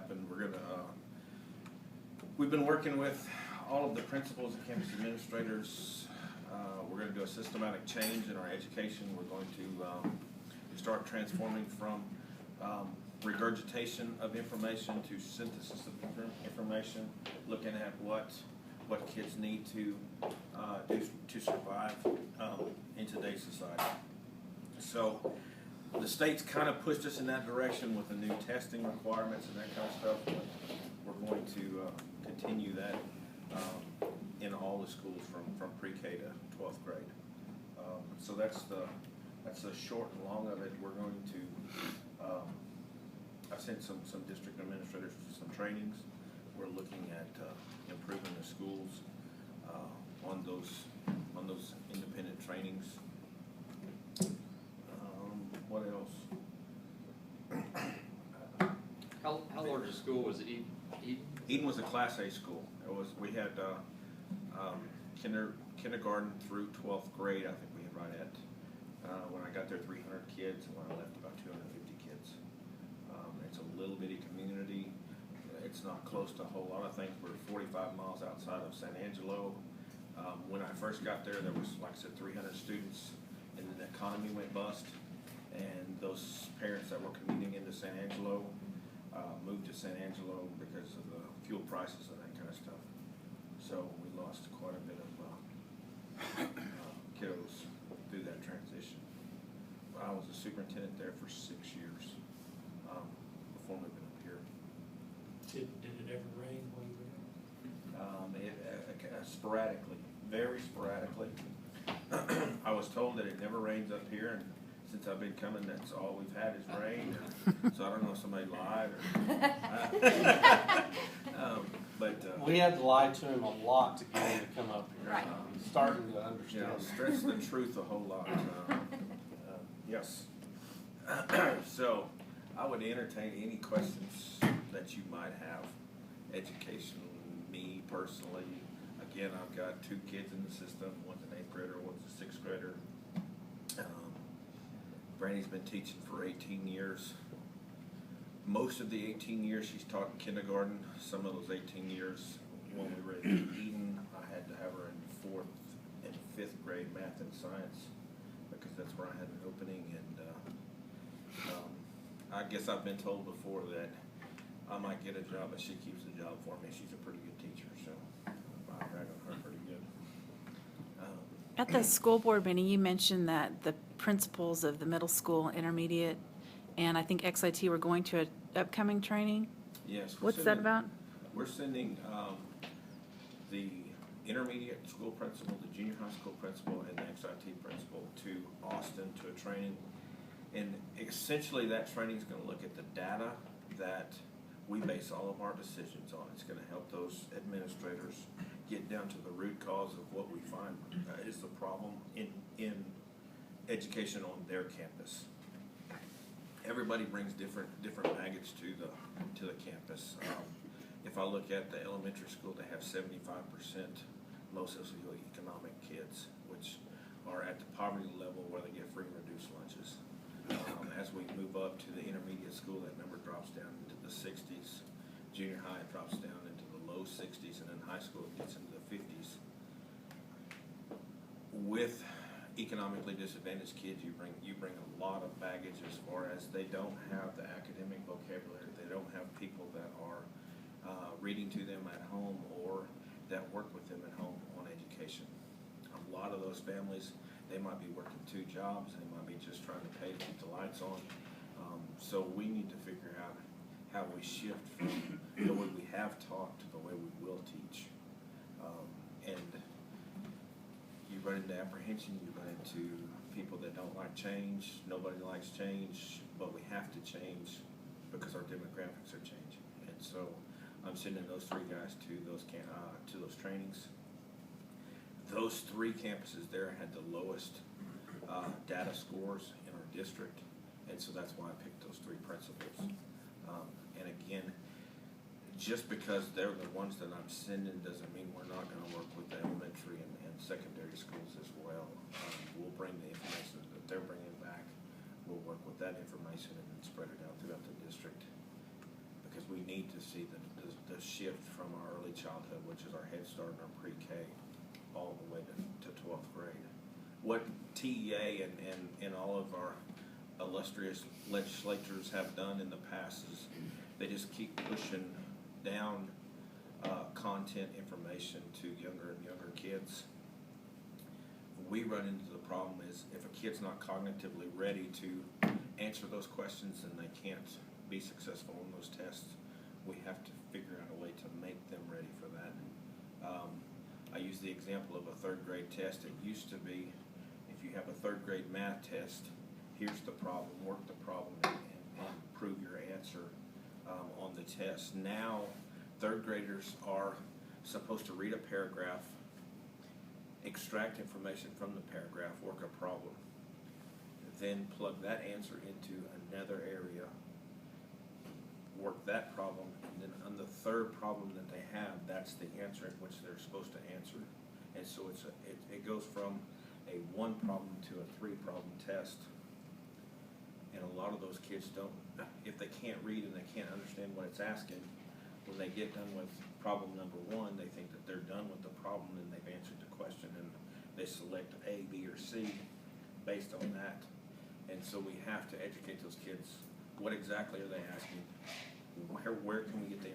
happen. We've been working with all of the principals and campus administrators. We're going to do a systematic change in our education. We're going to start transforming from regurgitation of information to synthesis of information, looking at what kids need to do to survive in today's society. So the state's kind of pushed us in that direction with the new testing requirements and that kind of stuff. But we're going to continue that in all the schools from pre-K to 12th grade. So that's the short and long of it. We're going to I've sent some district administrators to some trainings. We're looking at improving the schools on those independent trainings. What else? How large a school was Eden? Eden was a Class A school. We had kindergarten through 12th grade. I think we had right at when I got there 300 kids, and when I left about 250 kids. It's a little bitty community. It's not close to a whole lot of things. We're 45 miles outside of San Angelo. When I first got there was, like I said, 300 students, and then the economy went bust, and those parents that were commuting into San Angelo moved to San Angelo because of the fuel prices and that kind of stuff. So we lost quite a bit of kiddos through that transition. I was a superintendent there for 6 years before moving up here. Did it ever rain while you were there? Sporadically, very sporadically. I was told that it never rains up here, and since I've been coming, that's all we've had is rain. So I don't know if somebody lied or. But we had to lie to him a lot to get him to come up here. Right. I'm starting to understand. Stress the truth a whole lot. Yes. So I would entertain any questions that you might have. Education, me personally. Again, I've got 2 kids in the system. One's an 8th grader, one's a 6th grader. Brandy's been teaching for 18 years. Most of the 18 years she's taught in kindergarten. Some of those 18 years when we were at Eden, I had to have her in 4th and 5th grade math and science because that's where I had an opening. And I guess I've been told before that I might get a job, but she keeps the job for me. She's a pretty good teacher, so I brag on her pretty good. At the school board meeting, you mentioned that the principals of the middle school, intermediate, and I think XIT were going to an upcoming training. Yes. What's that about? We're sending the intermediate school principal, the junior high school principal, and the XIT principal to Austin to a training. And essentially that training is going to look at the data that we base all of our decisions on. It's going to help those administrators get down to the root cause of what we find is the problem in education on their campus. Everybody brings different baggage to the campus. If I look at the elementary school, they have 75% low socioeconomic kids, which are at the poverty level where they get free and reduced lunches. As we move up to the intermediate school, that number drops down into the 60s. Junior high it drops down into the low 60s, and then high school it gets into the 50s. With economically disadvantaged kids, you bring a lot of baggage as far as they don't have the academic vocabulary. They don't have people that are reading to them at home or that work with them at home on education. A lot of those families, they might be working 2 jobs. They might be just trying to pay to keep the lights on. So we need to figure out how we shift from the way we have taught to the way we will teach. And you run into apprehension, you run into people that don't like change. Nobody likes change, but we have to change because our demographics are changing. And so I'm sending those 3 guys to those trainings. Those 3 campuses there had the lowest data scores in our district, and so that's why I picked those 3 principals. And again, just because they're the ones that I'm sending doesn't mean we're not going to work with the elementary and secondary schools as well. We'll bring the information that they're bringing back. We'll work with that information and then spread it out throughout the district because we need need to see the shift from our early childhood, which is our Head Start and our pre-K, all the way to 12th grade. What TEA and all of our illustrious legislatures have done in the past is they just keep pushing down content information to younger and younger kids. We run into the problem is if a kid's not cognitively ready to answer those questions and they can't be successful in those tests, we have to figure out a way to make them ready for that. I use the example of a third grade test. It used to be if you have a third grade math test, here's the problem, work the problem, and prove your answer on the test. Now, third graders are supposed to read a paragraph, extract information from the paragraph, work a problem, then plug that answer into another area, work that problem, and then on the third problem that they have, that's the answer in which they're supposed to answer. And so it goes from a 1 problem to a 3 problem test. And a lot of those kids don't, if they can't read and they can't understand what it's asking, when they get done with problem number 1, they think that they're done with the problem and they've answered the question, and they select A, B, or C based on that. And so we have to educate those kids. What exactly are they asking? Where can we get the